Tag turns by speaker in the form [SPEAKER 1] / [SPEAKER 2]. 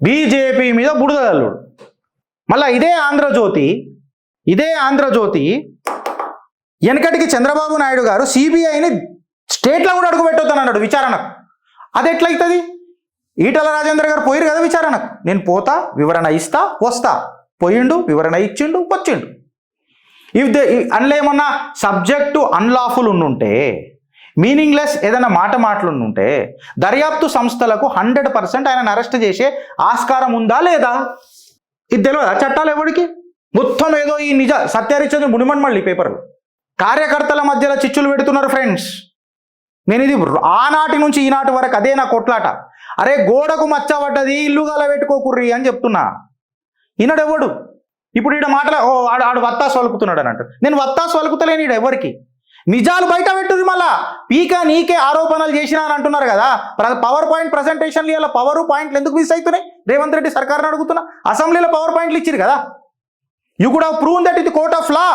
[SPEAKER 1] BJP మీద బుడదల్లుడు. మళ్ళీ ఇదే ఆంధ్రజ్యోతి వెనకటికి చంద్రబాబు నాయుడు గారు సిబిఐని స్టేట్లో కూడా అడుగు పెట్టొద్దని అన్నాడు విచారణకు. అది ఎట్లయితుంది? ఈటల రాజేందర్ గారు పోయిరు కదా విచారణకు, నేను పోతా, వివరణ ఇస్తా, వస్తా. పోయిండు, వివరణ ఇచ్చిండు, వచ్చిండు. అందులో ఏమన్నా సబ్జెక్టు అన్లాఫుల్ ఉండుంటే, మీనింగ్లెస్ ఏదైనా మాటలుంటే దర్యాప్తు సంస్థలకు 100% ఆయనను అరెస్ట్ చేసే ఆస్కారం ఉందా లేదా? ఇది తెలియదా చట్టాలు ఎవరికి? మొత్తం ఏదో ఈ సత్యహరిశ్చంద్ర మునిమన్మళ్ళీ పేపర్లు కార్యకర్తల మధ్యలో చిచ్చులు పెడుతున్నారు ఫ్రెండ్స్. నేను ఇది ఆనాటి నుంచి ఈనాటి వరకు అదే నా కొట్లాట. అరే గోడకు మచ్చబడ్డది ఇల్లు గల పెట్టుకోకుర్రి అని చెప్తున్నా. ఈనాడెవడు ఇప్పుడు ఈడ మాటల ఆడు వత్తాసు వలుకుతున్నాడు అని అంటాడు. నేను వత్తాసు వలుకుతలేని ఈడ ఎవరికి. నిజాలు బయట పెట్టుది. మళ్ళా పీక నీకే ఆరోపణలు చేసినా అని అంటున్నారు కదా. పవర్ పాయింట్ ప్రజెంటేషన్లు ఇలా పవర్ పాయింట్లు ఎందుకు మిస్ అవుతున్నాయి? రేవంత్ రెడ్డి సర్కార్ని అడుగుతున్నా. అసెంబ్లీలో పవర్ పాయింట్లు ఇచ్చిరు కదా. You could have proven that it the court of law.